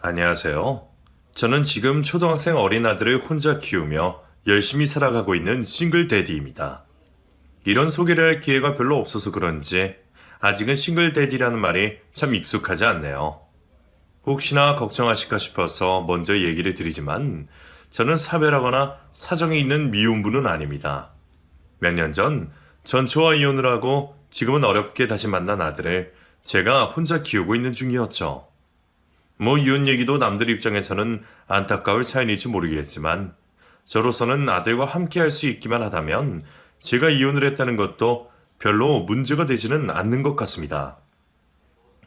안녕하세요. 저는 지금 초등학생 어린 아들을 혼자 키우며 열심히 살아가고 있는 싱글 데디입니다. 이런 소개를 할 기회가 별로 없어서 그런지 아직은 싱글 데디라는 말이 참 익숙하지 않네요. 혹시나 걱정하실까 싶어서 먼저 얘기를 드리지만 저는 사별하거나 사정이 있는 미혼부는 아닙니다. 몇 년 전 전초와 이혼을 하고 지금은 어렵게 다시 만난 아들을 제가 혼자 키우고 있는 중이었죠. 뭐 이혼 얘기도 남들 입장에서는 안타까울 사연일지 모르겠지만 저로서는 아들과 함께 할 수 있기만 하다면 제가 이혼을 했다는 것도 별로 문제가 되지는 않는 것 같습니다.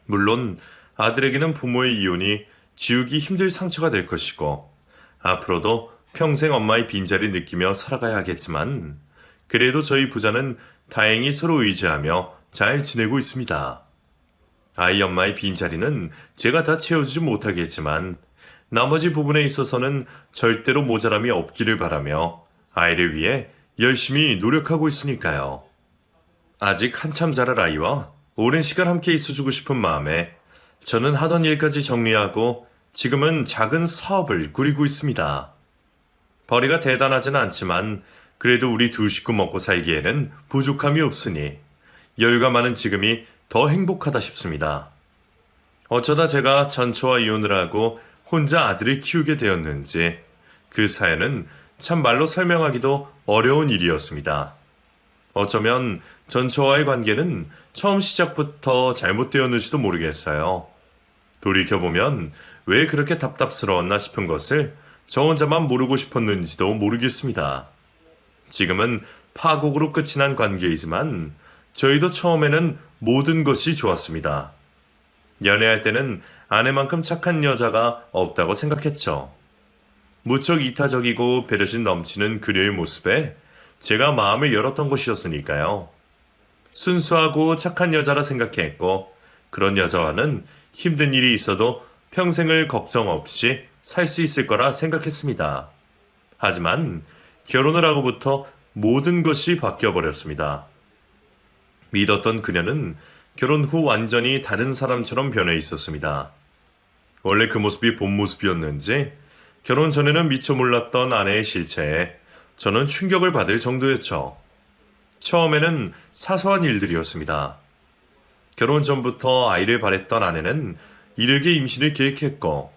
물론 아들에게는 부모의 이혼이 지우기 힘들 상처가 될 것이고 앞으로도 평생 엄마의 빈자리 느끼며 살아가야 하겠지만 그래도 저희 부자는 다행히 서로 의지하며 잘 지내고 있습니다. 아이 엄마의 빈자리는 제가 다 채워주지 못하겠지만 나머지 부분에 있어서는 절대로 모자람이 없기를 바라며 아이를 위해 열심히 노력하고 있으니까요. 아직 한참 자랄 아이와 오랜 시간 함께 있어주고 싶은 마음에 저는 하던 일까지 정리하고 지금은 작은 사업을 꾸리고 있습니다. 벌이가 대단하진 않지만 그래도 우리 두 식구 먹고 살기에는 부족함이 없으니 여유가 많은 지금이 더 행복하다 싶습니다. 어쩌다 제가 전초와 이혼을 하고 혼자 아들을 키우게 되었는지 그 사연은 참 말로 설명하기도 어려운 일이었습니다. 어쩌면 전초와의 관계는 처음 시작부터 잘못되었는지도 모르겠어요. 돌이켜보면 왜 그렇게 답답스러웠나 싶은 것을 저 혼자만 모르고 싶었는지도 모르겠습니다. 지금은 파국으로 끝이 난 관계이지만 저희도 처음에는 모든 것이 좋았습니다. 연애할 때는 아내만큼 착한 여자가 없다고 생각했죠. 무척 이타적이고 배려심 넘치는 그녀의 모습에 제가 마음을 열었던 것이었으니까요. 순수하고 착한 여자라 생각했고 그런 여자와는 힘든 일이 있어도 평생을 걱정 없이 살 수 있을 거라 생각했습니다. 하지만 결혼을 하고부터 모든 것이 바뀌어버렸습니다. 믿었던 그녀는 결혼 후 완전히 다른 사람처럼 변해 있었습니다. 원래 그 모습이 본 모습이었는지 결혼 전에는 미처 몰랐던 아내의 실체에 저는 충격을 받을 정도였죠. 처음에는 사소한 일들이었습니다. 결혼 전부터 아이를 바랬던 아내는 이르게 임신을 계획했고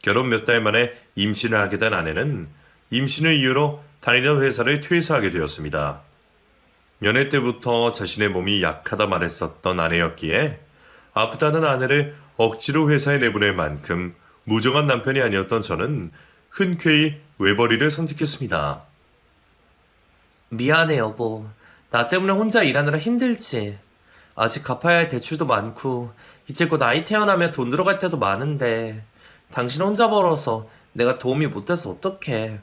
결혼 몇 달 만에 임신을 하게 된 아내는 임신을 이유로 다니던 회사를 퇴사하게 되었습니다. 연애 때부터 자신의 몸이 약하다 말했었던 아내였기에 아프다는 아내를 억지로 회사에 내보낼 만큼 무정한 남편이 아니었던 저는 흔쾌히 외벌이를 선택했습니다. 미안해, 여보. 나 때문에 혼자 일하느라 힘들지. 아직 갚아야 할 대출도 많고, 이제 곧 아이 태어나면 돈 들어갈 때도 많은데, 당신 혼자 벌어서 내가 도움이 못 돼서 어떡해.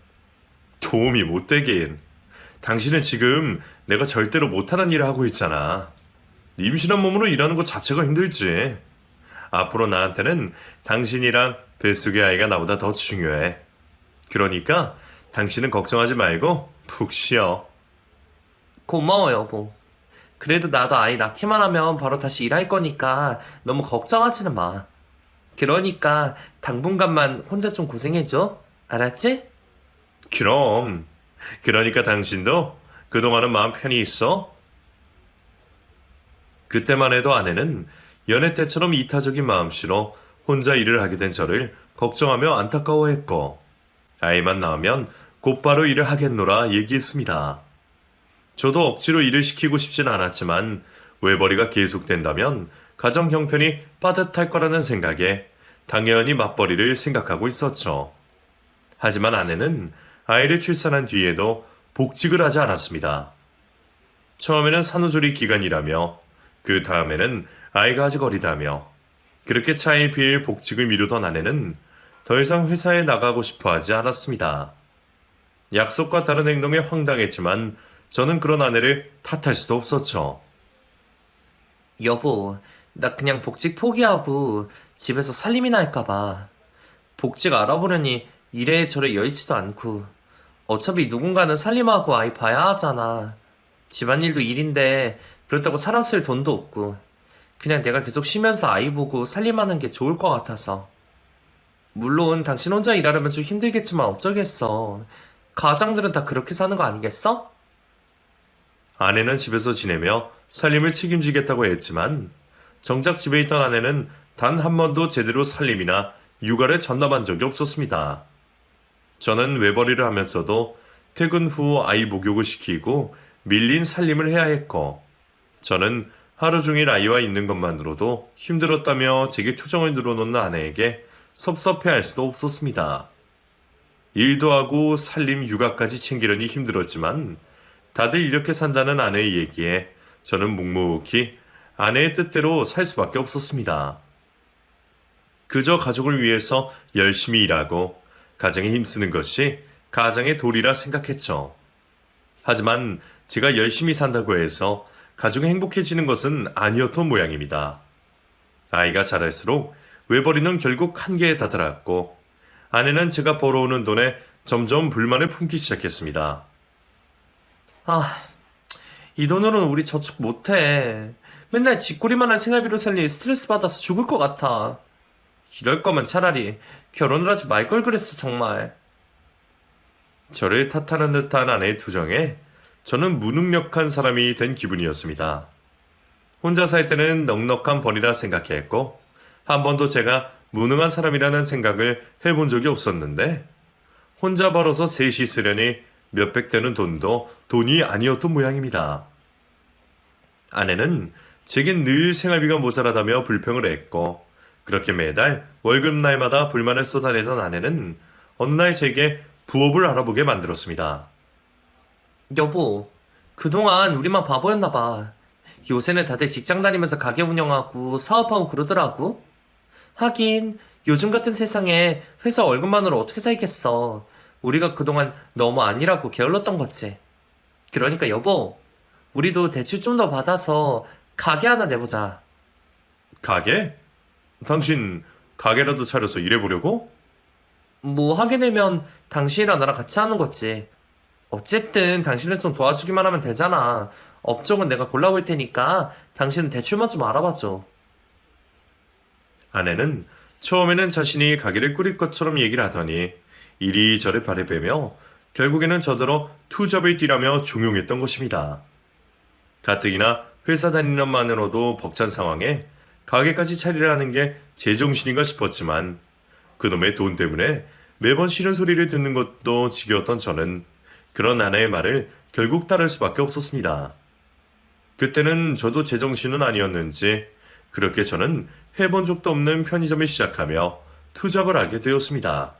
도움이 못 되긴. 당신은 지금 내가 절대로 못하는 일을 하고 있잖아. 임신한 몸으로 일하는 것 자체가 힘들지. 앞으로 나한테는 당신이랑 뱃속의 아이가 나보다 더 중요해. 그러니까 당신은 걱정하지 말고 푹 쉬어. 고마워, 여보. 그래도 나도 아이 낳기만 하면 바로 다시 일할 거니까 너무 걱정하지는 마. 그러니까 당분간만 혼자 좀 고생해줘. 알았지? 그럼. 그러니까 당신도 그동안은 마음 편히 있어? 그때만 해도 아내는 연애 때처럼 이타적인 마음씨로 혼자 일을 하게 된 저를 걱정하며 안타까워했고 아이만 낳으면 곧바로 일을 하겠노라 얘기했습니다. 저도 억지로 일을 시키고 싶진 않았지만 외벌이가 계속된다면 가정 형편이 빠듯할 거라는 생각에 당연히 맞벌이를 생각하고 있었죠. 하지만 아내는 아이를 출산한 뒤에도 복직을 하지 않았습니다. 처음에는 산후조리 기간이라며 그 다음에는 아이가 아직 어리다며 그렇게 차일피일 복직을 미루던 아내는 더 이상 회사에 나가고 싶어 하지 않았습니다. 약속과 다른 행동에 황당했지만 저는 그런 아내를 탓할 수도 없었죠. 여보, 나 그냥 복직 포기하고 집에서 살림이나 할까봐. 복직 알아보려니 이래저래 여의치도 않고. 어차피 누군가는 살림하고 아이 봐야 하잖아. 집안일도 일인데 그렇다고 사람 쓸 돈도 없고. 그냥 내가 계속 쉬면서 아이 보고 살림하는 게 좋을 것 같아서. 물론 당신 혼자 일하려면 좀 힘들겠지만 어쩌겠어. 가장들은 다 그렇게 사는 거 아니겠어? 아내는 집에서 지내며 살림을 책임지겠다고 했지만 정작 집에 있던 아내는 단 한 번도 제대로 살림이나 육아를 전담한 적이 없었습니다. 저는 외벌이를 하면서도 퇴근 후 아이 목욕을 시키고 밀린 살림을 해야 했고, 저는 하루 종일 아이와 있는 것만으로도 힘들었다며 제게 투정을 늘어놓는 아내에게 섭섭해할 수도 없었습니다. 일도 하고 살림 육아까지 챙기려니 힘들었지만 다들 이렇게 산다는 아내의 얘기에 저는 묵묵히 아내의 뜻대로 살 수밖에 없었습니다. 그저 가족을 위해서 열심히 일하고 가정에 힘쓰는 것이 가장의 도리라 생각했죠. 하지만 제가 열심히 산다고 해서 가족이 행복해지는 것은 아니었던 모양입니다. 아이가 자랄수록 외벌이는 결국 한계에 다다랐고, 아내는 제가 벌어오는 돈에 점점 불만을 품기 시작했습니다. 이 돈으로는 우리 저축 못해. 맨날 쥐꼬리만 할 생활비로 살니 스트레스 받아서 죽을 것 같아. 이럴 거면 차라리 결혼을 하지 말 걸 그랬어, 정말. 저를 탓하는 듯한 아내의 투정에 저는 무능력한 사람이 된 기분이었습니다. 혼자 살 때는 넉넉한 벌이라 생각했고, 한 번도 제가 무능한 사람이라는 생각을 해본 적이 없었는데, 혼자 벌어서 셋이 쓰려니 몇백 되는 돈도 돈이 아니었던 모양입니다. 아내는 제겐 늘 생활비가 모자라다며 불평을 했고, 그렇게 매달 월급날마다 불만을 쏟아내던 아내는 어느 날 제게 부업을 알아보게 만들었습니다. 여보, 그동안 우리만 바보였나 봐. 요새는 다들 직장 다니면서 가게 운영하고 사업하고 그러더라고. 하긴 요즘 같은 세상에 회사 월급만으로 어떻게 살겠어. 우리가 그동안 너무 안 일하고 게을렀던 거지. 그러니까 여보, 우리도 대출 좀 더 받아서 가게 하나 내보자. 가게? 당신 가게라도 차려서 일해보려고? 뭐 하게 되면 당신이랑 나랑 같이 하는 거지. 어쨌든 당신을 좀 도와주기만 하면 되잖아. 업종은 내가 골라볼 테니까 당신은 대출만 좀 알아봐줘. 아내는 처음에는 자신이 가게를 꾸릴 것처럼 얘기를 하더니 이리저리 발을 빼며 결국에는 저더러 투잡을 뛰라며 종용했던 것입니다. 가뜩이나 회사 다니는 것만으로도 벅찬 상황에 가게까지 차리라는 게 제정신인가 싶었지만 그놈의 돈 때문에 매번 싫은 소리를 듣는 것도 지겨웠던 저는 그런 아내의 말을 결국 따를 수밖에 없었습니다. 그때는 저도 제정신은 아니었는지 그렇게 저는 해본 적도 없는 편의점을 시작하며 투잡을 하게 되었습니다.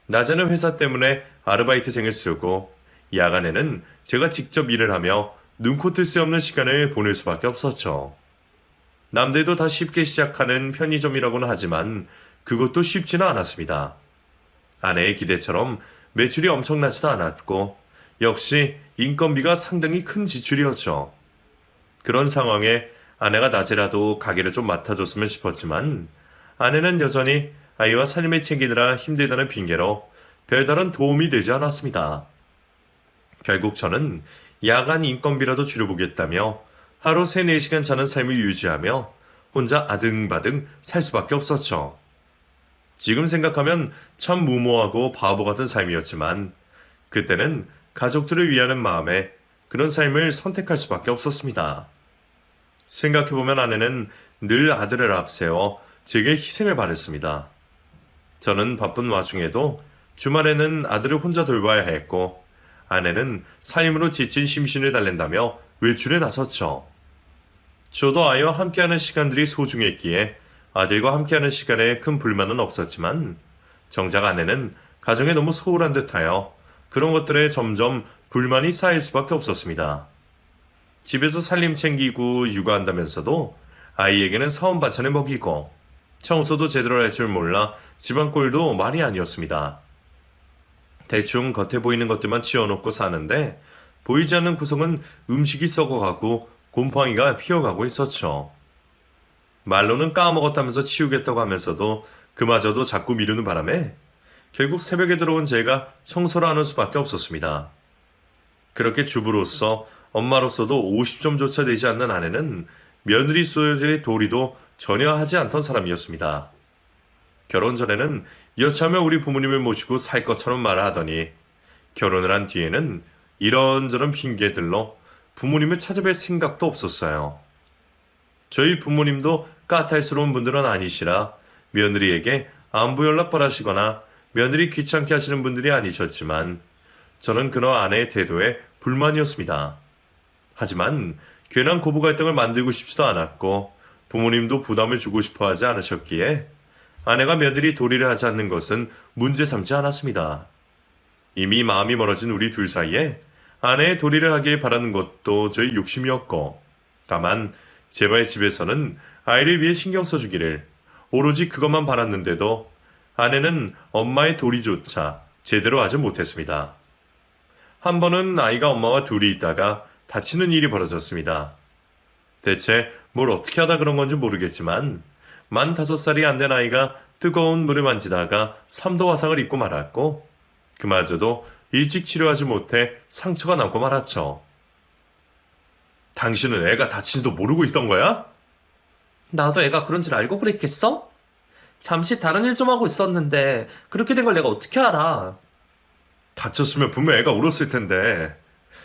낮에는 회사 때문에 아르바이트생을 쓰고 야간에는 제가 직접 일을 하며 눈코 뜰 새 없는 시간을 보낼 수밖에 없었죠. 남들도 다 쉽게 시작하는 편의점이라고는 하지만 그것도 쉽지는 않았습니다. 아내의 기대처럼 매출이 엄청나지도 않았고 역시 인건비가 상당히 큰 지출이었죠. 그런 상황에 아내가 낮에라도 가게를 좀 맡아줬으면 싶었지만 아내는 여전히 아이와 살림을 챙기느라 힘들다는 핑계로 별다른 도움이 되지 않았습니다. 결국 저는 야간 인건비라도 줄여보겠다며 하루 3, 4시간 자는 삶을 유지하며 혼자 아등바등 살 수밖에 없었죠. 지금 생각하면 참 무모하고 바보 같은 삶이었지만 그때는 가족들을 위하는 마음에 그런 삶을 선택할 수밖에 없었습니다. 생각해보면 아내는 늘 아들을 앞세워 제게 희생을 바랬습니다. 저는 바쁜 와중에도 주말에는 아들을 혼자 돌봐야 했고 아내는 삶으로 지친 심신을 달랜다며 외출에 나섰죠. 저도 아이와 함께하는 시간들이 소중했기에 아들과 함께하는 시간에 큰 불만은 없었지만 정작 아내는 가정에 너무 소홀한 듯하여 그런 것들에 점점 불만이 쌓일 수밖에 없었습니다. 집에서 살림 챙기고 육아한다면서도 아이에게는 사온 반찬을 먹이고 청소도 제대로 할 줄 몰라 집안 꼴도 말이 아니었습니다. 대충 겉에 보이는 것들만 치워놓고 사는데 보이지 않는 구석은 음식이 썩어가고 곰팡이가 피어가고 있었죠. 말로는 까먹었다면서 치우겠다고 하면서도 그마저도 자꾸 미루는 바람에 결국 새벽에 들어온 제가 청소를 하는 수밖에 없었습니다. 그렇게 주부로서 엄마로서도 50점조차 되지 않는 아내는 며느리로서의 도리도 전혀 하지 않던 사람이었습니다. 결혼 전에는 여차하면 우리 부모님을 모시고 살 것처럼 말하더니 결혼을 한 뒤에는 이런저런 핑계들로 부모님을 찾아뵐 생각도 없었어요. 저희 부모님도 까탈스러운 분들은 아니시라 며느리에게 안부 연락 바라시거나 며느리 귀찮게 하시는 분들이 아니셨지만 저는 그런 아내의 태도에 불만이었습니다. 하지만 괜한 고부 갈등을 만들고 싶지도 않았고 부모님도 부담을 주고 싶어 하지 않으셨기에 아내가 며느리 도리를 하지 않는 것은 문제 삼지 않았습니다. 이미 마음이 멀어진 우리 둘 사이에 아내의 도리를 하길 바라는 것도 저희 욕심이었고 다만 제발 집에서는 아이를 위해 신경 써주기를 오로지 그것만 바랐는데도 아내는 엄마의 도리조차 제대로 하지 못했습니다. 한 번은 아이가 엄마와 둘이 있다가 다치는 일이 벌어졌습니다. 대체 뭘 어떻게 하다 그런 건지 모르겠지만 만 5살이 안 된 아이가 뜨거운 물을 만지다가 3도 화상을 입고 말았고 그마저도 일찍 치료하지 못해 상처가 남고 말았죠. 당신은 애가 다친지도 모르고 있던 거야? 나도 애가 그런 줄 알고 그랬겠어? 잠시 다른 일 좀 하고 있었는데 그렇게 된 걸 내가 어떻게 알아? 다쳤으면 분명 애가 울었을 텐데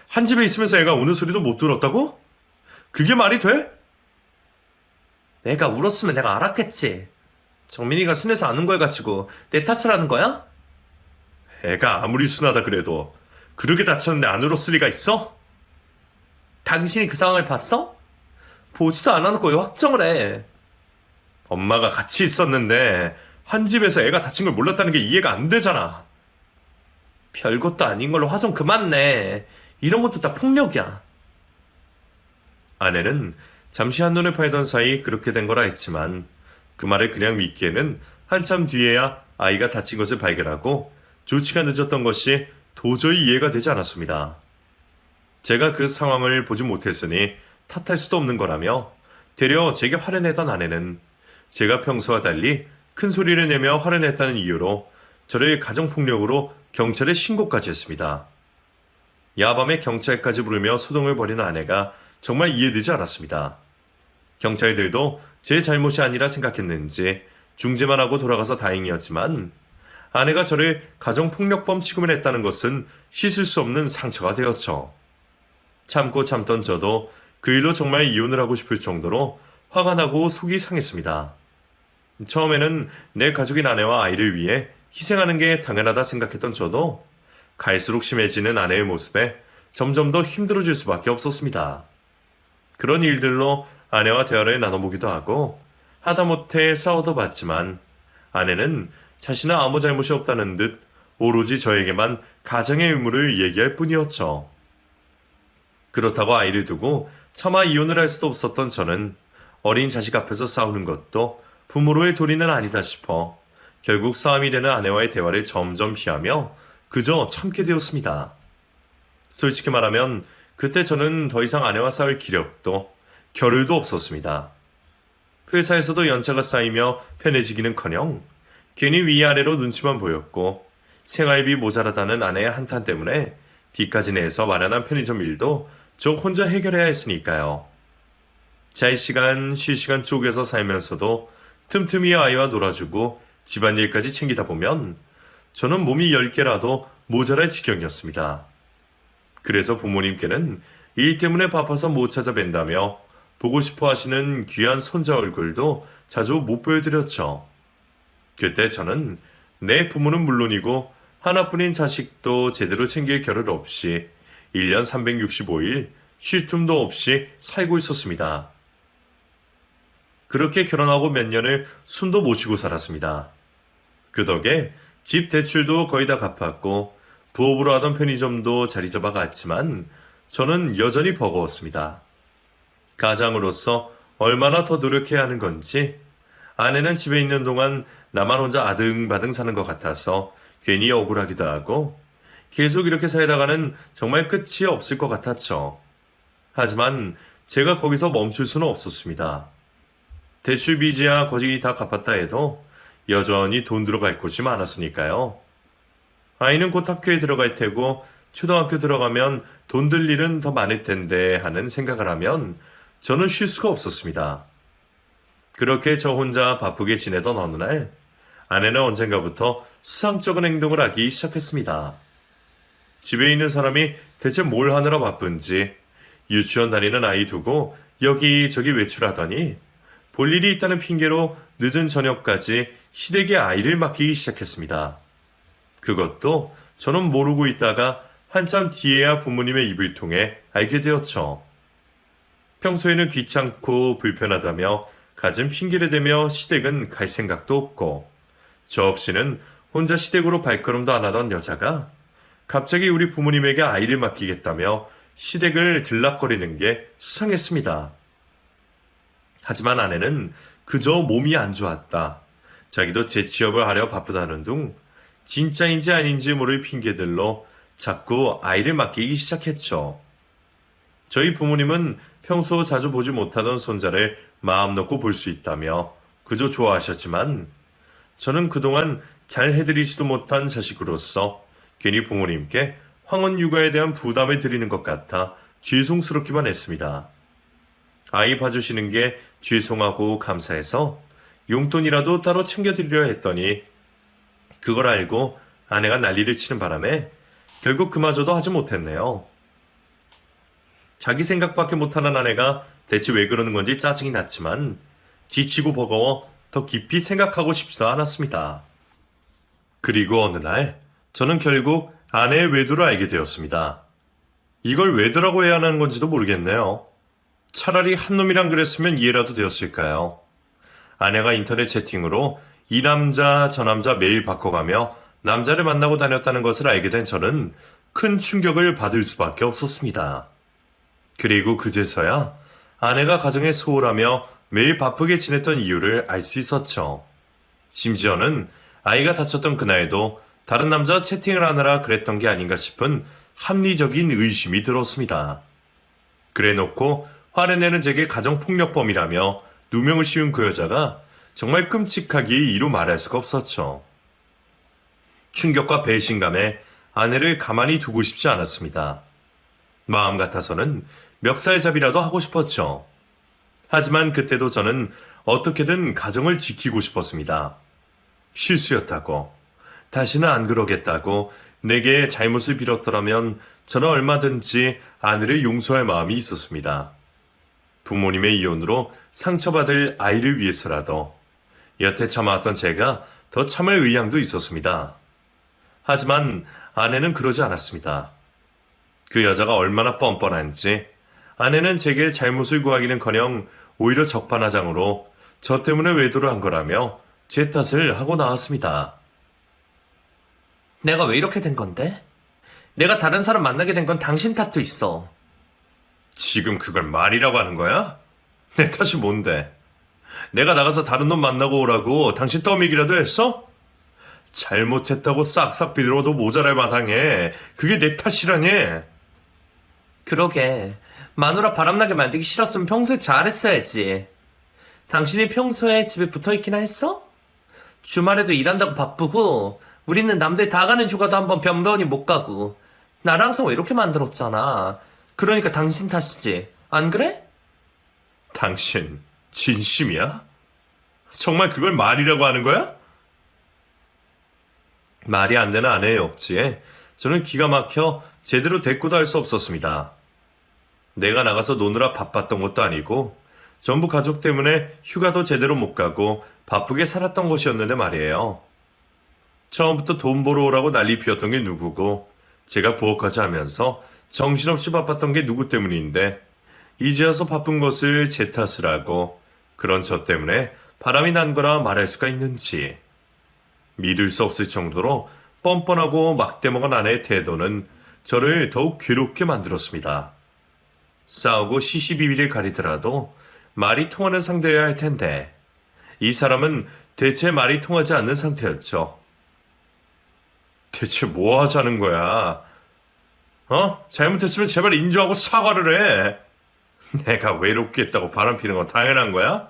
한 집에 있으면서 애가 우는 소리도 못 들었다고? 그게 말이 돼? 애가 울었으면 내가 알았겠지. 정민이가 순해서 안 운 걸 가지고 내 탓을 하는 거야? 애가 아무리 순하다 그래도 그렇게 다쳤는데 안 울었을 리가 있어? 당신이 그 상황을 봤어? 보지도 않아놓고 왜 확정을 해? 엄마가 같이 있었는데 한 집에서 애가 다친 걸 몰랐다는 게 이해가 안 되잖아. 별것도 아닌 걸로 화 좀 그만 내. 이런 것도 다 폭력이야. 아내는 잠시 한눈에 팔던 사이 그렇게 된 거라 했지만 그 말을 그냥 믿기에는 한참 뒤에야 아이가 다친 것을 발견하고 조치가 늦었던 것이 도저히 이해가 되지 않았습니다. 제가 그 상황을 보지 못했으니 탓할 수도 없는 거라며 되려 제게 화를 내던 아내는 제가 평소와 달리 큰 소리를 내며 화를 냈다는 이유로 저를 가정폭력으로 경찰에 신고까지 했습니다. 야밤에 경찰까지 부르며 소동을 벌이는 아내가 정말 이해되지 않았습니다. 경찰들도 제 잘못이 아니라 생각했는지 중재만 하고 돌아가서 다행이었지만 아내가 저를 가정폭력범 취급을 했다는 것은 씻을 수 없는 상처가 되었죠. 참고 참던 저도 그 일로 정말 이혼을 하고 싶을 정도로 화가 나고 속이 상했습니다. 처음에는 내 가족인 아내와 아이를 위해 희생하는 게 당연하다 생각했던 저도 갈수록 심해지는 아내의 모습에 점점 더 힘들어질 수밖에 없었습니다. 그런 일들로 아내와 대화를 나눠보기도 하고 하다못해 싸워도 봤지만 아내는 자신은 아무 잘못이 없다는 듯 오로지 저에게만 가정의 의무를 얘기할 뿐이었죠. 그렇다고 아이를 두고 차마 이혼을 할 수도 없었던 저는 어린 자식 앞에서 싸우는 것도 부모로의 도리는 아니다 싶어 결국 싸움이 되는 아내와의 대화를 점점 피하며 그저 참게 되었습니다. 솔직히 말하면 그때 저는 더 이상 아내와 싸울 기력도 겨를도 없었습니다. 회사에서도 연차가 쌓이며 편해지기는커녕 괜히 위아래로 눈치만 보였고 생활비 모자라다는 아내의 한탄 때문에 뒤까지 내서 마련한 편의점 일도 저 혼자 해결해야 했으니까요. 잘 시간, 쉴 시간 쪼개서 살면서도 틈틈이 아이와 놀아주고 집안일까지 챙기다 보면 저는 몸이 10개라도 모자랄 지경이었습니다. 그래서 부모님께는 일 때문에 바빠서 못 찾아뵌다며 보고 싶어 하시는 귀한 손자 얼굴도 자주 못 보여드렸죠. 그때 저는 내 부모는 물론이고 하나뿐인 자식도 제대로 챙길 겨를 없이 1년 365일 쉴 틈도 없이 살고 있었습니다. 그렇게 결혼하고 몇 년을 숨도 못 쉬고 살았습니다. 그 덕에 집 대출도 거의 다 갚았고 부업으로 하던 편의점도 자리 잡아갔지만 저는 여전히 버거웠습니다. 가장으로서 얼마나 더 노력해야 하는 건지 아내는 집에 있는 동안 나만 혼자 아등바등 사는 것 같아서 괜히 억울하기도 하고 계속 이렇게 살다가는 정말 끝이 없을 것 같았죠. 하지만 제가 거기서 멈출 수는 없었습니다. 대출 빚이야 거의 다 갚았다 해도 여전히 돈 들어갈 곳이 많았으니까요. 아이는 곧 학교에 들어갈 테고 초등학교 들어가면 돈 들 일은 더 많을 텐데 하는 생각을 하면 저는 쉴 수가 없었습니다. 그렇게 저 혼자 바쁘게 지내던 어느 날 아내는 언젠가부터 수상쩍은 행동을 하기 시작했습니다. 집에 있는 사람이 대체 뭘 하느라 바쁜지 유치원 다니는 아이 두고 여기저기 외출하더니 볼 일이 있다는 핑계로 늦은 저녁까지 시댁에 아이를 맡기기 시작했습니다. 그것도 저는 모르고 있다가 한참 뒤에야 부모님의 입을 통해 알게 되었죠. 평소에는 귀찮고 불편하다며 갖은 핑계를 대며 시댁은 갈 생각도 없고 저 없이는 혼자 시댁으로 발걸음도 안 하던 여자가 갑자기 우리 부모님에게 아이를 맡기겠다며 시댁을 들락거리는 게 수상했습니다. 하지만 아내는 그저 몸이 안 좋았다. 자기도 재취업을 하려 바쁘다는 둥 진짜인지 아닌지 모를 핑계들로 자꾸 아이를 맡기기 시작했죠. 저희 부모님은 평소 자주 보지 못하던 손자를 마음 놓고 볼 수 있다며 그저 좋아하셨지만 저는 그동안 잘 해드리지도 못한 자식으로서 괜히 부모님께 황혼 육아에 대한 부담을 드리는 것 같아 죄송스럽기만 했습니다. 아이 봐주시는 게 죄송하고 감사해서 용돈이라도 따로 챙겨드리려 했더니 그걸 알고 아내가 난리를 치는 바람에 결국 그마저도 하지 못했네요. 자기 생각밖에 못하는 아내가 대체 왜 그러는 건지 짜증이 났지만 지치고 버거워 더 깊이 생각하고 싶지도 않았습니다. 그리고 어느 날 저는 결국 아내의 외도를 알게 되었습니다. 이걸 외도라고 해야 하는 건지도 모르겠네요. 차라리 한 놈이랑 그랬으면 이해라도 되었을까요? 아내가 인터넷 채팅으로 이 남자 저 남자 매일 바꿔가며 남자를 만나고 다녔다는 것을 알게 된 저는 큰 충격을 받을 수밖에 없었습니다. 그리고 그제서야 아내가 가정에 소홀하며 매일 바쁘게 지냈던 이유를 알 수 있었죠. 심지어는 아이가 다쳤던 그날에도 다른 남자와 채팅을 하느라 그랬던 게 아닌가 싶은 합리적인 의심이 들었습니다. 그래놓고 화를 내는 제게 가정폭력범이라며 누명을 씌운 그 여자가 정말 끔찍하기에 이루 말할 수가 없었죠. 충격과 배신감에 아내를 가만히 두고 싶지 않았습니다. 마음 같아서는 멱살잡이라도 하고 싶었죠. 하지만 그때도 저는 어떻게든 가정을 지키고 싶었습니다. 실수였다고, 다시는 안 그러겠다고 내게 잘못을 빌었더라면 저는 얼마든지 아내를 용서할 마음이 있었습니다. 부모님의 이혼으로 상처받을 아이를 위해서라도 여태 참아왔던 제가 더 참을 의향도 있었습니다. 하지만 아내는 그러지 않았습니다. 그 여자가 얼마나 뻔뻔한지 아내는 제게 잘못을 구하기는커녕 오히려 적반하장으로 저 때문에 외도를 한 거라며 제 탓을 하고 나왔습니다. 내가 왜 이렇게 된 건데? 내가 다른 사람 만나게 된 건 당신 탓도 있어. 지금 그걸 말이라고 하는 거야? 내 탓이 뭔데? 내가 나가서 다른 놈 만나고 오라고 당신 떠밀기라도 했어? 잘못했다고 싹싹 빌어도 모자랄 마당에 그게 내 탓이라니. 그러게, 마누라 바람나게 만들기 싫었으면 평소에 잘했어야지. 당신이 평소에 집에 붙어있기나 했어? 주말에도 일한다고 바쁘고 우리는 남들 다 가는 휴가도 한번 변변히 못 가고 나를 항상 왜 이렇게 만들었잖아. 그러니까 당신 탓이지, 안 그래? 당신 진심이야? 정말 그걸 말이라고 하는 거야? 말이 안 되는 아내의 억지에 저는 기가 막혀 제대로 대꾸도 할 수 없었습니다. 내가 나가서 노느라 바빴던 것도 아니고 전부 가족 때문에 휴가도 제대로 못 가고 바쁘게 살았던 것이었는데 말이에요. 처음부터 돈 벌어 오라고 난리 피웠던 게 누구고 제가 부엌까지 하면서 정신없이 바빴던 게 누구 때문인데 이제 와서 바쁜 것을 제 탓을 하고 그런 저 때문에 바람이 난 거라 말할 수가 있는지. 믿을 수 없을 정도로 뻔뻔하고 막대먹은 아내의 태도는 저를 더욱 괴롭게 만들었습니다. 싸우고 시시비비를 가리더라도 말이 통하는 상대여야 할 텐데 이 사람은 대체 말이 통하지 않는 상태였죠. 대체 뭐 하자는 거야? 잘못했으면 제발 인정하고 사과를 해. 내가 외롭게 했다고 바람피는 건 당연한 거야?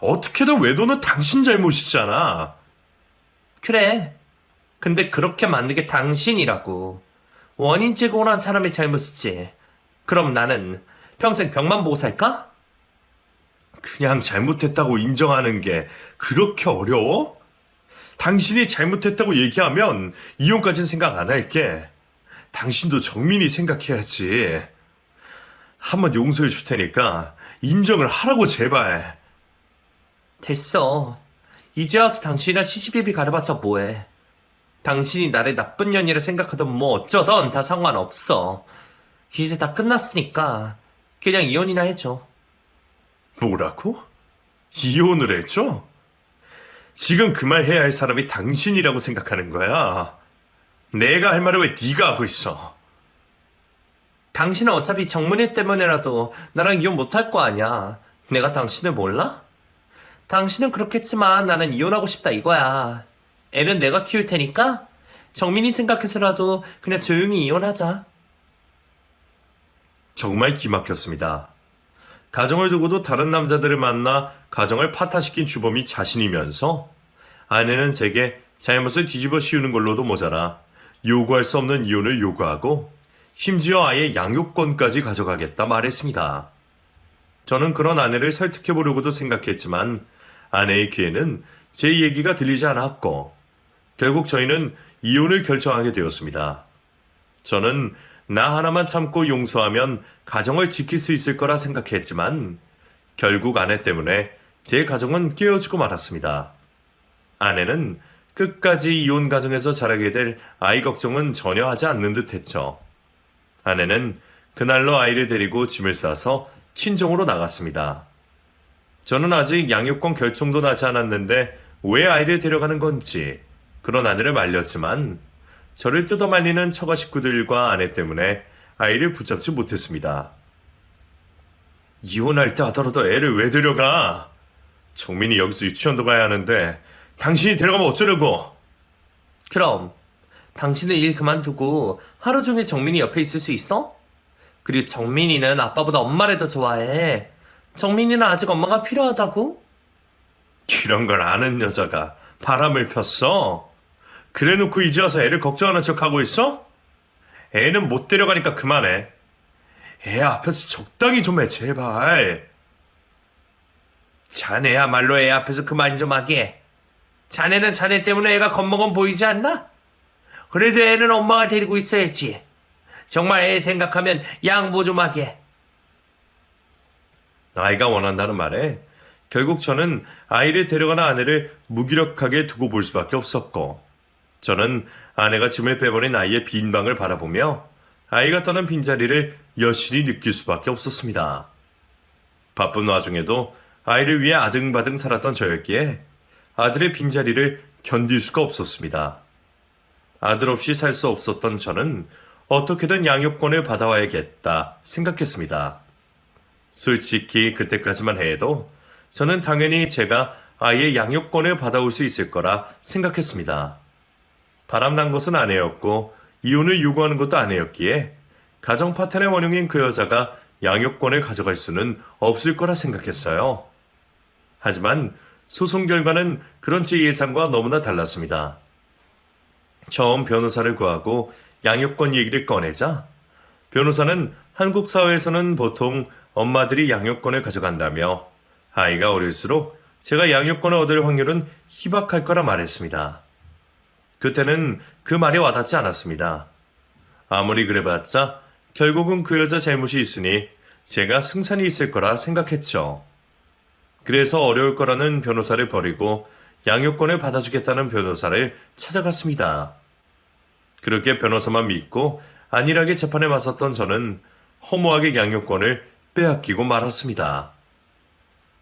어떻게든 외도는 당신 잘못이잖아. 그래. 근데 그렇게 만든 게 당신이라고. 원인 제공을 한 사람의 잘못이지. 그럼 나는 평생 벽만 보고 살까? 그냥 잘못했다고 인정하는 게 그렇게 어려워? 당신이 잘못했다고 얘기하면 이혼까진 생각 안 할게. 당신도 정민이 생각해야지. 한번 용서해 줄 테니까 인정을 하라고 제발. 됐어. 이제 와서 당신이랑 시시비비 가려봤자 뭐해. 당신이 나를 나쁜 년이라 생각하던 뭐 어쩌던 다 상관없어. 이제 다 끝났으니까 그냥 이혼이나 해줘. 뭐라고? 이혼을 해줘? 지금 그 말 해야 할 사람이 당신이라고 생각하는 거야. 내가 할 말을 왜 네가 하고 있어? 당신은 어차피 정문이 때문에라도 나랑 이혼 못할 거 아니야. 내가 당신을 몰라? 당신은 그렇겠지만 나는 이혼하고 싶다 이거야. 애는 내가 키울 테니까 정민이 생각해서라도 그냥 조용히 이혼하자. 정말 기막혔습니다. 가정을 두고도 다른 남자들을 만나 가정을 파탄시킨 주범이 자신이면서 아내는 제게 잘못을 뒤집어 씌우는 걸로도 모자라 요구할 수 없는 이혼을 요구하고 심지어 아예 양육권까지 가져가겠다 말했습니다. 저는 그런 아내를 설득해보려고도 생각했지만 아내의 귀에는 제 얘기가 들리지 않았고 결국 저희는 이혼을 결정하게 되었습니다. 저는 나 하나만 참고 용서하면 가정을 지킬 수 있을 거라 생각했지만 결국 아내 때문에 제 가정은 깨어지고 말았습니다. 아내는 끝까지 이혼 가정에서 자라게 될 아이 걱정은 전혀 하지 않는 듯 했죠. 아내는 그날로 아이를 데리고 짐을 싸서 친정으로 나갔습니다. 저는 아직 양육권 결정도 나지 않았는데 왜 아이를 데려가는 건지 그런 아내를 말렸지만 저를 뜯어말리는 처가 식구들과 아내 때문에 아이를 붙잡지 못했습니다. 이혼할 때 하더라도 애를 왜 데려가? 정민이 여기서 유치원도 가야 하는데 당신이 데려가면 어쩌려고? 그럼 당신은 일 그만두고 하루 종일 정민이 옆에 있을 수 있어? 그리고 정민이는 아빠보다 엄마를 더 좋아해. 정민이는 아직 엄마가 필요하다고? 이런 걸 아는 여자가 바람을 폈어? 그래놓고 이제 와서 애를 걱정하는 척하고 있어? 애는 못 데려가니까 그만해. 애 앞에서 적당히 좀 해 제발. 자네야말로 애 앞에서 그만 좀 하게. 자네는 자네 때문에 애가 겁먹은 보이지 않나? 그래도 애는 엄마가 데리고 있어야지. 정말 애 생각하면 양보 좀 하게. 아이가 원한다는 말에 결국 저는 아이를 데려가는 아내를 무기력하게 두고 볼 수밖에 없었고 저는 아내가 짐을 빼버린 아이의 빈 방을 바라보며 아이가 떠난 빈자리를 여실히 느낄 수밖에 없었습니다. 바쁜 와중에도 아이를 위해 아등바등 살았던 저였기에 아들의 빈자리를 견딜 수가 없었습니다. 아들 없이 살 수 없었던 저는 어떻게든 양육권을 받아와야겠다 생각했습니다. 솔직히 그때까지만 해도 저는 당연히 제가 아이의 양육권을 받아올 수 있을 거라 생각했습니다. 바람난 것은 아내였고 이혼을 요구하는 것도 아내였기에 가정 파탄의 원흉인 그 여자가 양육권을 가져갈 수는 없을 거라 생각했어요. 하지만 소송 결과는 그런 제 예상과 너무나 달랐습니다. 처음 변호사를 구하고 양육권 얘기를 꺼내자 변호사는 한국 사회에서는 보통 엄마들이 양육권을 가져간다며 아이가 어릴수록 제가 양육권을 얻을 확률은 희박할 거라 말했습니다. 그때는 그 말이 와닿지 않았습니다. 아무리 그래봤자 결국은 그 여자 잘못이 있으니 제가 승산이 있을 거라 생각했죠. 그래서 어려울 거라는 변호사를 버리고 양육권을 받아주겠다는 변호사를 찾아갔습니다. 그렇게 변호사만 믿고 안일하게 재판에 맞섰던 저는 허무하게 양육권을 빼앗기고 말았습니다.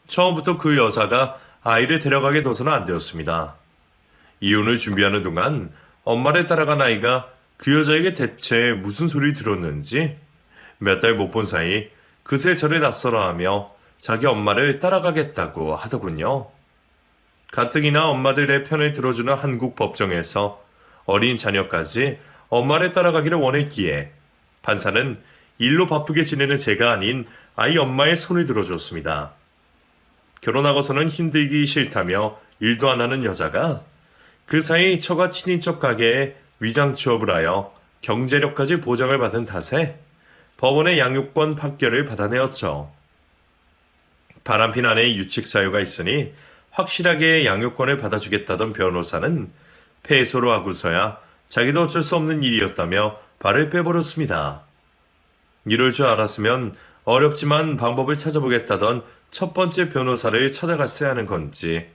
처음부터 그 여자가 아이를 데려가게 둬서는 안 되었습니다. 이혼을 준비하는 동안 엄마를 따라간 아이가 그 여자에게 대체 무슨 소리를 들었는지 몇 달 못 본 사이 그새 저를 낯설어하며 자기 엄마를 따라가겠다고 하더군요. 가뜩이나 엄마들의 편을 들어주는 한국 법정에서 어린 자녀까지 엄마를 따라가기를 원했기에 판사는 일로 바쁘게 지내는 제가 아닌 아이 엄마의 손을 들어줬습니다. 결혼하고서는 힘들기 싫다며 일도 안 하는 여자가 그 사이 처가 친인척 가게에 위장 취업을 하여 경제력까지 보장을 받은 탓에 법원의 양육권 판결을 받아내었죠. 바람핀 아내의 유책 사유가 있으니 확실하게 양육권을 받아주겠다던 변호사는 패소로 하고서야 자기도 어쩔 수 없는 일이었다며 발을 빼버렸습니다. 이럴 줄 알았으면 어렵지만 방법을 찾아보겠다던 첫 번째 변호사를 찾아갔어야 하는 건지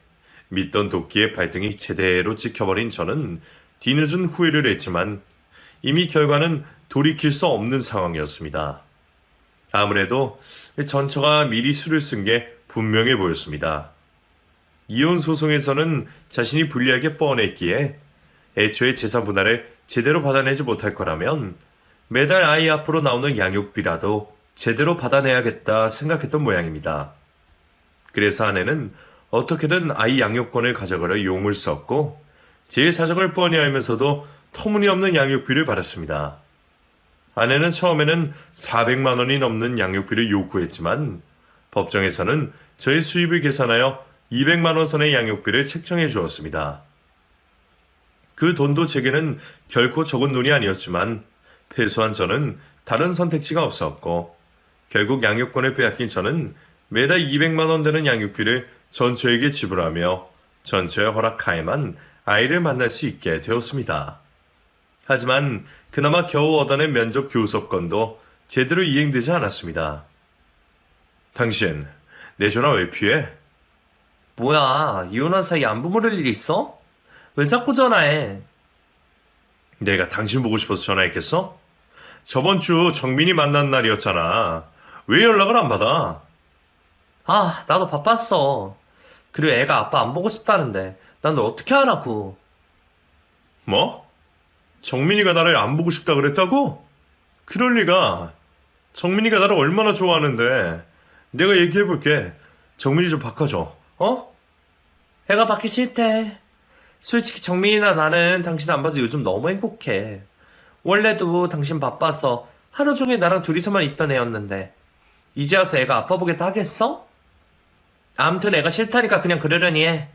믿던 도끼의 발등이 제대로 찍혀버린 저는 뒤늦은 후회를 했지만 이미 결과는 돌이킬 수 없는 상황이었습니다. 아무래도 전처가 미리 수를 쓴 게 분명해 보였습니다. 이혼 소송에서는 자신이 불리하게 뻔했기에 애초에 재산 분할을 제대로 받아내지 못할 거라면 매달 아이 앞으로 나오는 양육비라도 제대로 받아내야겠다 생각했던 모양입니다. 그래서 아내는 어떻게든 아이 양육권을 가져가려 용을 썼고 제 사정을 뻔히 알면서도 터무니없는 양육비를 받았습니다. 아내는 처음에는 400만 원이 넘는 양육비를 요구했지만 법정에서는 저의 수입을 계산하여 200만 원 선의 양육비를 책정해 주었습니다. 그 돈도 제게는 결코 적은 돈이 아니었지만 패소한 저는 다른 선택지가 없었고 결국 양육권을 빼앗긴 저는 매달 200만 원 되는 양육비를 전처에게 지불하며 전처의 허락하에만 아이를 만날 수 있게 되었습니다. 하지만 그나마 겨우 얻어낸 면접 교섭권도 제대로 이행되지 않았습니다. 당신, 내 전화 왜 피해? 뭐야, 이혼한 사이에 안부 물을 일이 있어? 왜 자꾸 전화해? 내가 당신 보고 싶어서 전화했겠어? 저번 주 정민이 만난 날이었잖아. 왜 연락을 안 받아? 아, 나도 바빴어. 그리고 애가 아빠 안 보고 싶다는데 난 너 어떻게 하라고? 뭐? 정민이가 나를 안 보고 싶다 그랬다고? 그럴 리가. 정민이가 나를 얼마나 좋아하는데. 내가 얘기해볼게. 정민이 좀 바꿔줘. 어? 애가 받기 싫대. 솔직히 정민이나 나는 당신 안 봐서 요즘 너무 행복해. 원래도 당신 바빠서 하루 종일 나랑 둘이서만 있던 애였는데 이제 와서 애가 아빠 보겠다 하겠어? 암튼 애가 싫다니까 그냥 그러려니 해.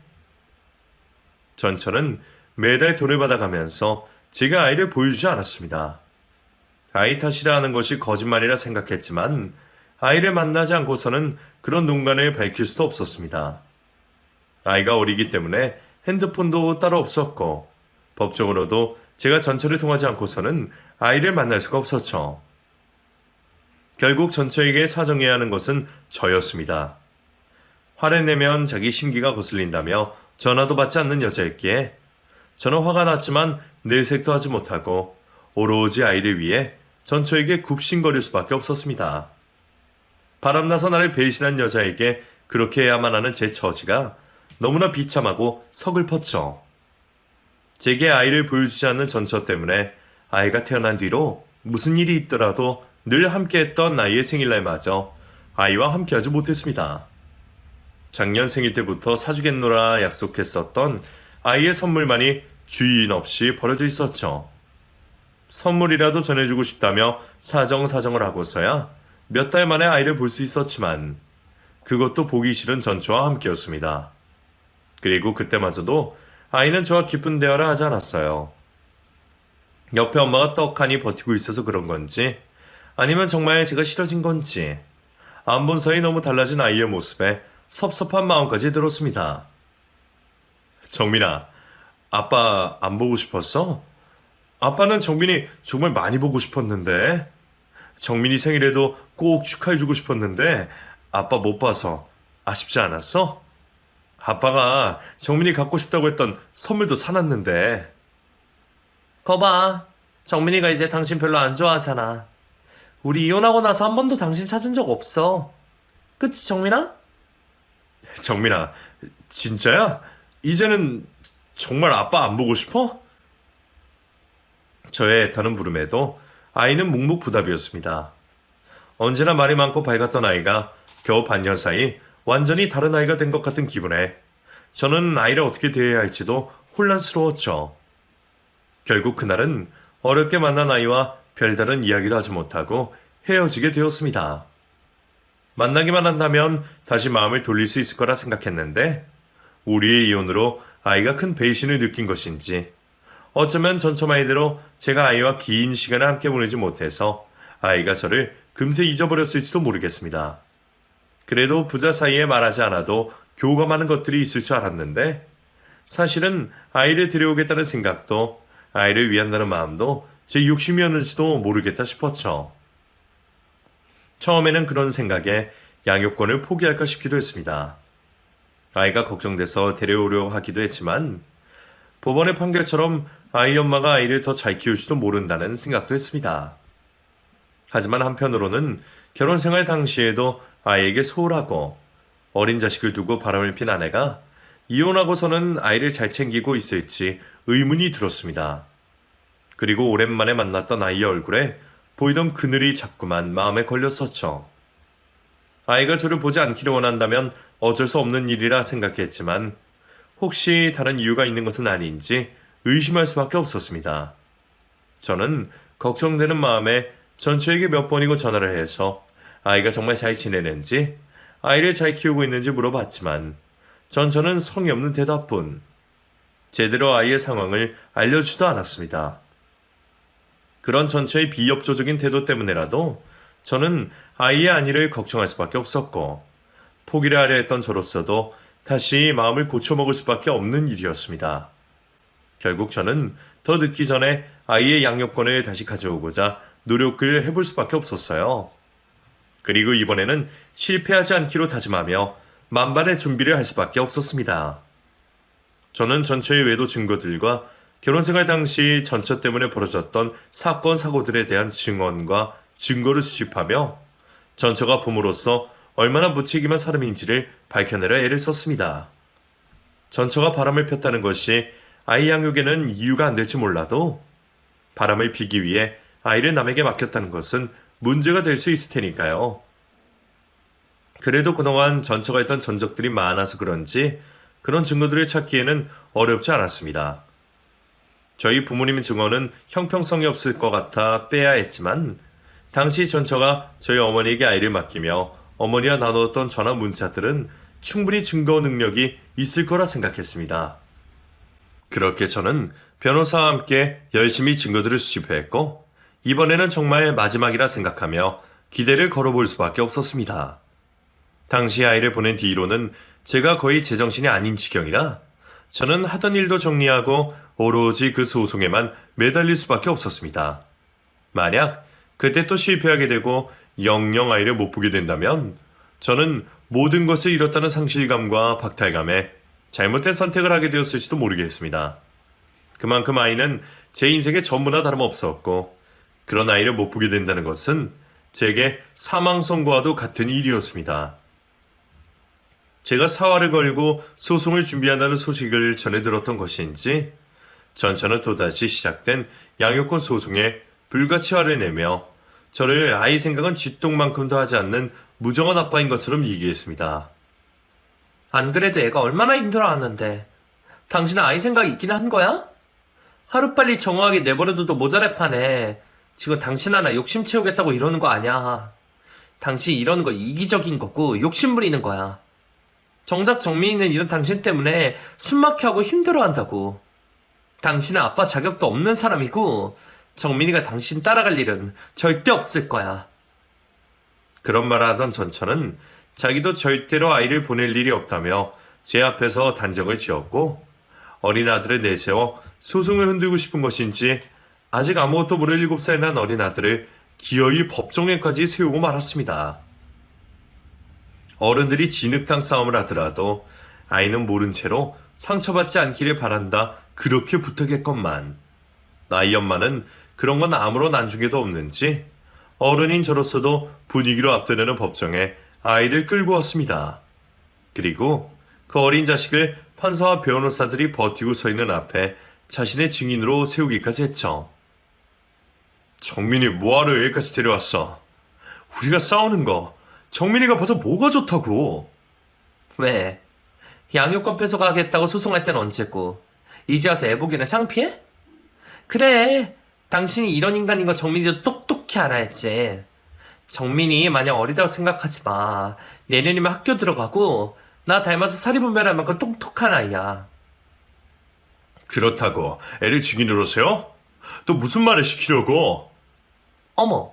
전철은 매달 돈을 받아가면서 제가 아이를 보여주지 않았습니다. 아이 탓이라 하는 것이 거짓말이라 생각했지만 아이를 만나지 않고서는 그런 농간을 밝힐 수도 없었습니다. 아이가 어리기 때문에 핸드폰도 따로 없었고 법적으로도 제가 전철을 통하지 않고서는 아이를 만날 수가 없었죠. 결국 전처에게 사정해야 하는 것은 저였습니다. 화를 내면 자기 심기가 거슬린다며 전화도 받지 않는 여자였기에 저는 화가 났지만 내색도 하지 못하고 오로지 아이를 위해 전처에게 굽신거릴 수밖에 없었습니다. 바람나서 나를 배신한 여자에게 그렇게 해야만 하는 제 처지가 너무나 비참하고 서글펐죠. 제게 아이를 보여주지 않는 전처 때문에 아이가 태어난 뒤로 무슨 일이 있더라도 늘 함께했던 아이의 생일날마저 아이와 함께하지 못했습니다. 작년 생일 때부터 사주겠노라 약속했었던 아이의 선물만이 주인 없이 버려져 있었죠. 선물이라도 전해주고 싶다며 사정을 하고서야 몇 달 만에 아이를 볼 수 있었지만 그것도 보기 싫은 전처와 함께였습니다. 그리고 그때마저도 아이는 저와 깊은 대화를 하지 않았어요. 옆에 엄마가 떡하니 버티고 있어서 그런 건지 아니면 정말 제가 싫어진 건지 안 본 사이 너무 달라진 아이의 모습에 섭섭한 마음까지 들었습니다. 정민아, 아빠 안 보고 싶었어? 아빠는 정민이 정말 많이 보고 싶었는데 정민이 생일에도 꼭 축하해주고 싶었는데 아빠 못 봐서 아쉽지 않았어? 아빠가 정민이 갖고 싶다고 했던 선물도 사놨는데. 거봐, 정민이가 이제 당신 별로 안 좋아하잖아. 우리 이혼하고 나서 한 번도 당신 찾은 적 없어. 그치, 정민아? 정민아, 진짜야? 이제는 정말 아빠 안 보고 싶어? 저의 애타는 물음에도 아이는 묵묵부답이었습니다. 언제나 말이 많고 밝았던 아이가 겨우 반년 사이 완전히 다른 아이가 된 것 같은 기분에 저는 아이를 어떻게 대해야 할지도 혼란스러웠죠. 결국 그날은 어렵게 만난 아이와 별다른 이야기도 하지 못하고 헤어지게 되었습니다. 만나기만 한다면 다시 마음을 돌릴 수 있을 거라 생각했는데 우리의 이혼으로 아이가 큰 배신을 느낀 것인지 어쩌면 전처 말대로 제가 아이와 긴 시간을 함께 보내지 못해서 아이가 저를 금세 잊어버렸을지도 모르겠습니다. 그래도 부자 사이에 말하지 않아도 교감하는 것들이 있을 줄 알았는데 사실은 아이를 데려오겠다는 생각도 아이를 위한다는 마음도 제 욕심이었는지도 모르겠다 싶었죠. 처음에는 그런 생각에 양육권을 포기할까 싶기도 했습니다. 아이가 걱정돼서 데려오려 하기도 했지만 법원의 판결처럼 아이 엄마가 아이를 더 잘 키울지도 모른다는 생각도 했습니다. 하지만 한편으로는 결혼 생활 당시에도 아이에게 소홀하고 어린 자식을 두고 바람을 핀 아내가 이혼하고서는 아이를 잘 챙기고 있을지 의문이 들었습니다. 그리고 오랜만에 만났던 아이의 얼굴에 보이던 그늘이 자꾸만 마음에 걸렸었죠. 아이가 저를 보지 않기를 원한다면 어쩔 수 없는 일이라 생각했지만 혹시 다른 이유가 있는 것은 아닌지 의심할 수밖에 없었습니다. 저는 걱정되는 마음에 전처에게 몇 번이고 전화를 해서 아이가 정말 잘 지내는지 아이를 잘 키우고 있는지 물어봤지만 전처는 성의 없는 대답뿐 제대로 아이의 상황을 알려주지도 않았습니다. 그런 전처의 비협조적인 태도 때문에라도 저는 아이의 안위를 걱정할 수밖에 없었고 포기를 하려 했던 저로서도 다시 마음을 고쳐먹을 수밖에 없는 일이었습니다. 결국 저는 더 늦기 전에 아이의 양육권을 다시 가져오고자 노력을 해볼 수밖에 없었어요. 그리고 이번에는 실패하지 않기로 다짐하며 만반의 준비를 할 수밖에 없었습니다. 저는 전처의 외도 증거들과 결혼생활 당시 전처 때문에 벌어졌던 사건 사고들에 대한 증언과 증거를 수집하며 전처가 부모로서 얼마나 무책임한 사람인지를 밝혀내려 애를 썼습니다. 전처가 바람을 폈다는 것이 아이 양육에는 이유가 안 될지 몰라도 바람을 피기 위해 아이를 남에게 맡겼다는 것은 문제가 될 수 있을 테니까요. 그래도 그동안 전처가 했던 전적들이 많아서 그런지 그런 증거들을 찾기에는 어렵지 않았습니다. 저희 부모님 증언은 형평성이 없을 것 같아 빼야 했지만 당시 전처가 저희 어머니에게 아이를 맡기며 어머니와 나누었던 전화 문자들은 충분히 증거 능력이 있을 거라 생각했습니다. 그렇게 저는 변호사와 함께 열심히 증거들을 수집했고 이번에는 정말 마지막이라 생각하며 기대를 걸어볼 수밖에 없었습니다. 당시 아이를 보낸 뒤로는 제가 거의 제정신이 아닌 지경이라 저는 하던 일도 정리하고 오로지 그 소송에만 매달릴 수밖에 없었습니다. 만약 그때 또 실패하게 되고 영영 아이를 못 보게 된다면 저는 모든 것을 잃었다는 상실감과 박탈감에 잘못된 선택을 하게 되었을지도 모르겠습니다. 그만큼 아이는 제 인생의 전부나 다름없었고 그런 아이를 못 보게 된다는 것은 제게 사망 선고와도 같은 일이었습니다. 제가 사활을 걸고 소송을 준비한다는 소식을 전해 들었던 것인지 전처는 또다시 시작된 양육권 소송에 불같이 화를 내며 저를 아이 생각은 쥐똥만큼도 하지 않는 무정한 아빠인 것처럼 얘기했습니다. 안 그래도 애가 얼마나 힘들어하는데 당신은 아이 생각이 있긴 한 거야? 하루빨리 정화하게 내버려둬도 모자랄 판에 지금 당신 하나 욕심 채우겠다고 이러는 거 아니야. 당신 이러는 거 이기적인 거고 욕심 부리는 거야. 정작 정민이는 이런 당신 때문에 숨막혀 하고 힘들어한다고. 당신은 아빠 자격도 없는 사람이고 정민이가 당신 따라갈 일은 절대 없을 거야. 그런 말을 하던 전처는 자기도 절대로 아이를 보낼 일이 없다며 제 앞에서 단정을 지었고 어린 아들을 내세워 소송을 흔들고 싶은 것인지 아직 아무것도 모를 7살 난 어린 아들을 기어이 법정에까지 세우고 말았습니다. 어른들이 진흙탕 싸움을 하더라도 아이는 모른 채로 상처받지 않기를 바란다 그렇게 부탁했건만 아이 엄마는 그런 건 아무런 안중에도 없는지 어른인 저로서도 분위기로 앞드는 법정에 아이를 끌고 왔습니다. 그리고 그 어린 자식을 판사와 변호사들이 버티고 서 있는 앞에 자신의 증인으로 세우기까지 했죠. 정민이 뭐하러 여기까지 데려왔어? 우리가 싸우는 거 정민이가 봐서 뭐가 좋다고? 왜? 양육권 뺏어가겠다고 소송할 땐 언제고 이제 와서 애 보기는 창피해? 그래, 당신이 이런 인간인 거 정민이도 똑똑히 알아야지. 정민이 마냥 어리다고 생각하지 마. 내년이면 학교 들어가고 나 닮아서 사리분별할 만큼 똑똑한 아이야. 그렇다고 애를 증인으로 세워? 또 무슨 말을 시키려고? 어머,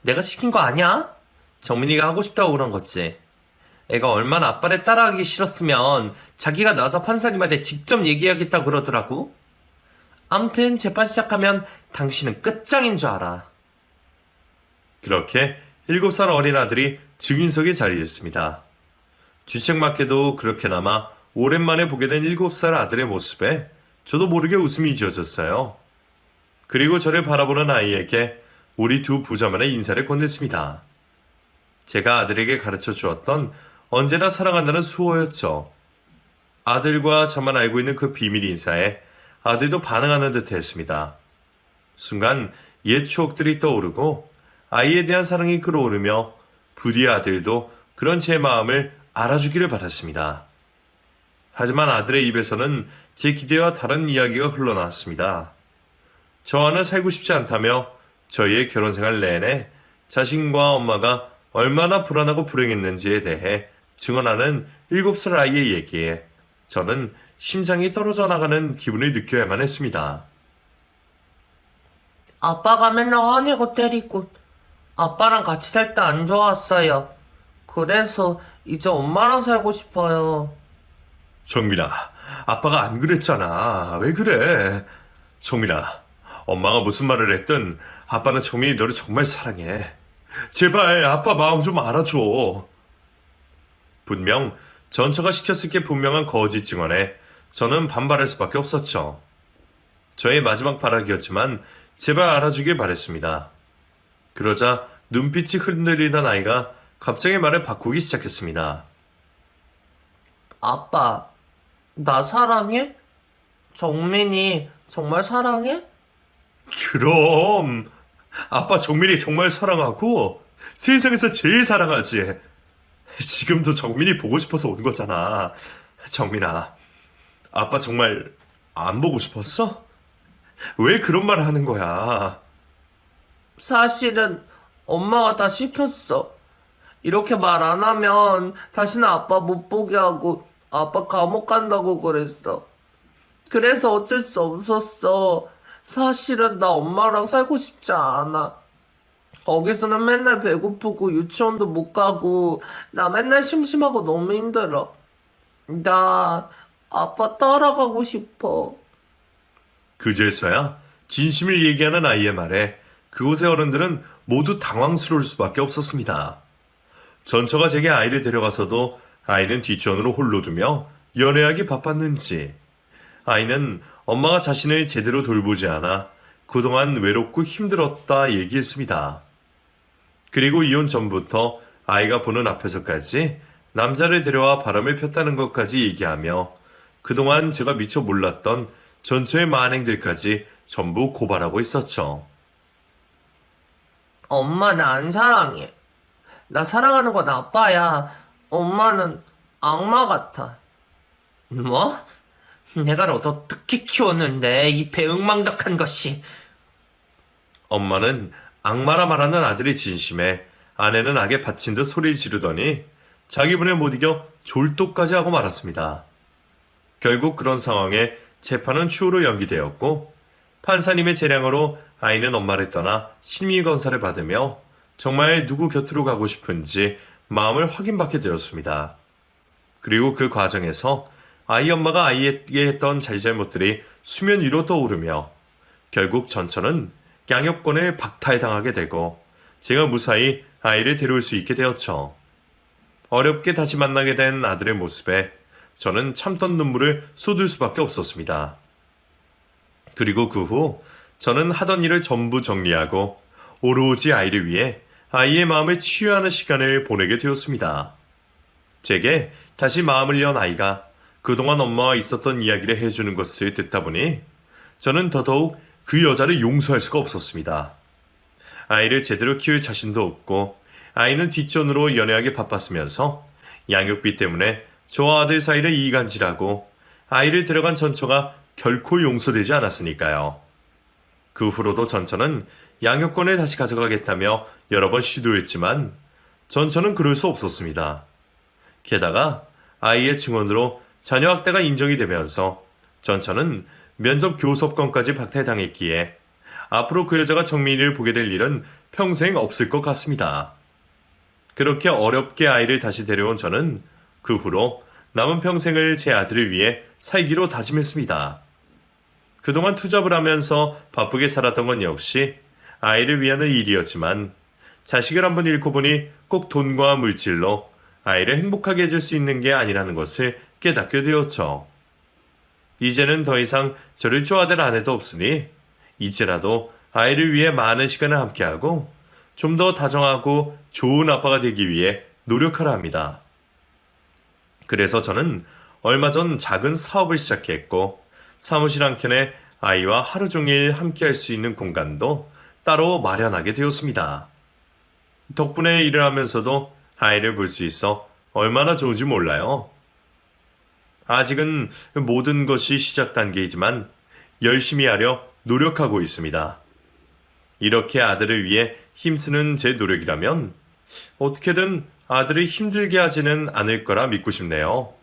내가 시킨 거 아니야? 정민이가 하고 싶다고 그런 거지. 애가 얼마나 아빠를 따라하기 싫었으면 자기가 나와서 판사님한테 직접 얘기하겠다 그러더라고. 암튼 재판 시작하면 당신은 끝장인 줄 알아. 그렇게 7살 어린 아들이 증인석에 자리했습니다. 주책맞게도 그렇게나마 오랜만에 보게 된 7살 아들의 모습에 저도 모르게 웃음이 지어졌어요. 그리고 저를 바라보는 아이에게 우리 두 부자만의 인사를 건넸습니다. 제가 아들에게 가르쳐 주었던 언제나 사랑한다는 수호였죠. 아들과 저만 알고 있는 그 비밀 인사에 아들도 반응하는 듯 했습니다. 순간 옛 추억들이 떠오르고 아이에 대한 사랑이 끓어오르며 부디 아들도 그런 제 마음을 알아주기를 바랐습니다. 하지만 아들의 입에서는 제 기대와 다른 이야기가 흘러나왔습니다. 저와는 살고 싶지 않다며 저희의 결혼 생활 내내 자신과 엄마가 얼마나 불안하고 불행했는지에 대해 증언하는 7살 아이의 얘기에 저는 심장이 떨어져 나가는 기분을 느껴야만 했습니다. 아빠가 맨날 화내고 때리고 아빠랑 같이 살 때 안 좋았어요. 그래서 이제 엄마랑 살고 싶어요. 정민아, 아빠가 안 그랬잖아. 왜 그래? 정민아, 엄마가 무슨 말을 했든 아빠는 정민이 너를 정말 사랑해. 제발 아빠 마음 좀 알아줘. 분명 전처가 시켰을 게 분명한 거짓 증언에 저는 반발할 수밖에 없었죠. 저의 마지막 발악이었지만 제발 알아주길 바랬습니다. 그러자 눈빛이 흔들리던 아이가 갑자기 말을 바꾸기 시작했습니다. 아빠, 나 사랑해? 정민이 정말 사랑해? 그럼 아빠 정민이 정말 사랑하고 세상에서 제일 사랑하지. 지금도 정민이 보고 싶어서 온 거잖아. 정민아, 아빠 정말 안 보고 싶었어? 왜 그런 말을 하는 거야? 사실은 엄마가 다 시켰어. 이렇게 말 안 하면 다시는 아빠 못 보게 하고 아빠 감옥 간다고 그랬어. 그래서 어쩔 수 없었어. 사실은 나 엄마랑 살고 싶지 않아. 거기서는 맨날 배고프고 유치원도 못 가고 나 맨날 심심하고 너무 힘들어. 나 아빠 따라가고 싶어. 그제서야 진심을 얘기하는 아이의 말에 그곳의 어른들은 모두 당황스러울 수밖에 없었습니다. 전처가 제게 아이를 데려가서도 아이는 뒷전으로 홀로 두며 연애하기 바빴는지 아이는 엄마가 자신을 제대로 돌보지 않아 그동안 외롭고 힘들었다 얘기했습니다. 그리고 이혼 전부터 아이가 보는 앞에서까지 남자를 데려와 바람을 폈다는 것까지 얘기하며 그동안 제가 미처 몰랐던 전처의 만행들까지 전부 고발하고 있었죠. 엄마 나 안 사랑해. 나 사랑하는 건 아빠야. 엄마는 악마 같아. 뭐? 내가 너 어떻게 키웠는데 이 배응망덕한 것이. 엄마는 악마라 말하는 아들의 진심에 아내는 악에 받친 듯 소리를 지르더니 자기 분에 못 이겨 졸도까지 하고 말았습니다. 결국 그런 상황에 재판은 추후로 연기되었고 판사님의 재량으로 아이는 엄마를 떠나 심리검사를 받으며 정말 누구 곁으로 가고 싶은지 마음을 확인받게 되었습니다. 그리고 그 과정에서 아이 엄마가 아이에게 했던 잘잘못들이 수면 위로 떠오르며 결국 전처는 양육권을 박탈당하게 되고 제가 무사히 아이를 데려올 수 있게 되었죠. 어렵게 다시 만나게 된 아들의 모습에 저는 참던 눈물을 쏟을 수밖에 없었습니다. 그리고 그 후 저는 하던 일을 전부 정리하고 오로지 아이를 위해 아이의 마음을 치유하는 시간을 보내게 되었습니다. 제게 다시 마음을 연 아이가 그동안 엄마와 있었던 이야기를 해주는 것을 듣다 보니 저는 더더욱 그 여자를 용서할 수가 없었습니다. 아이를 제대로 키울 자신도 없고 아이는 뒷전으로 연애하기 바빴으면서 양육비 때문에 저와 아들 사이를 이간질하고 아이를 데려간 전처가 결코 용서되지 않았으니까요. 그 후로도 전처는 양육권을 다시 가져가겠다며 여러 번 시도했지만 전처는 그럴 수 없었습니다. 게다가 아이의 증언으로 자녀 학대가 인정이 되면서 전처는 면접 교섭권까지 박탈당했기에 앞으로 그 여자가 정민이를 보게 될 일은 평생 없을 것 같습니다. 그렇게 어렵게 아이를 다시 데려온 저는 그 후로 남은 평생을 제 아들을 위해 살기로 다짐했습니다. 그동안 투잡을 하면서 바쁘게 살았던 건 역시 아이를 위한 일이었지만 자식을 한번 잃고 보니 꼭 돈과 물질로 아이를 행복하게 해줄 수 있는 게 아니라는 것을 깨닫게 되었죠. 이제는 더 이상 저를 좋아할 아내도 없으니 이제라도 아이를 위해 많은 시간을 함께하고 좀 더 다정하고 좋은 아빠가 되기 위해 노력하려 합니다. 그래서 저는 얼마 전 작은 사업을 시작했고 사무실 한켠에 아이와 하루 종일 함께할 수 있는 공간도 따로 마련하게 되었습니다. 덕분에 일을 하면서도 아이를 볼 수 있어 얼마나 좋은지 몰라요. 아직은 모든 것이 시작 단계이지만 열심히 하려 노력하고 있습니다. 이렇게 아들을 위해 힘쓰는 제 노력이라면 어떻게든 아들을 힘들게 하지는 않을 거라 믿고 싶네요.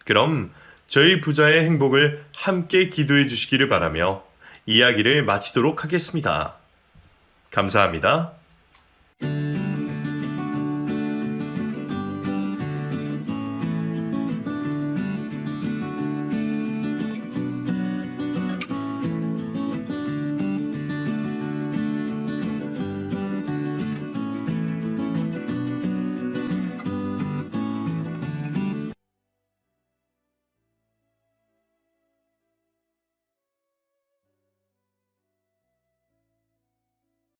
그럼 저희 부자의 행복을 함께 기도해 주시기를 바라며 이야기를 마치도록 하겠습니다. 감사합니다.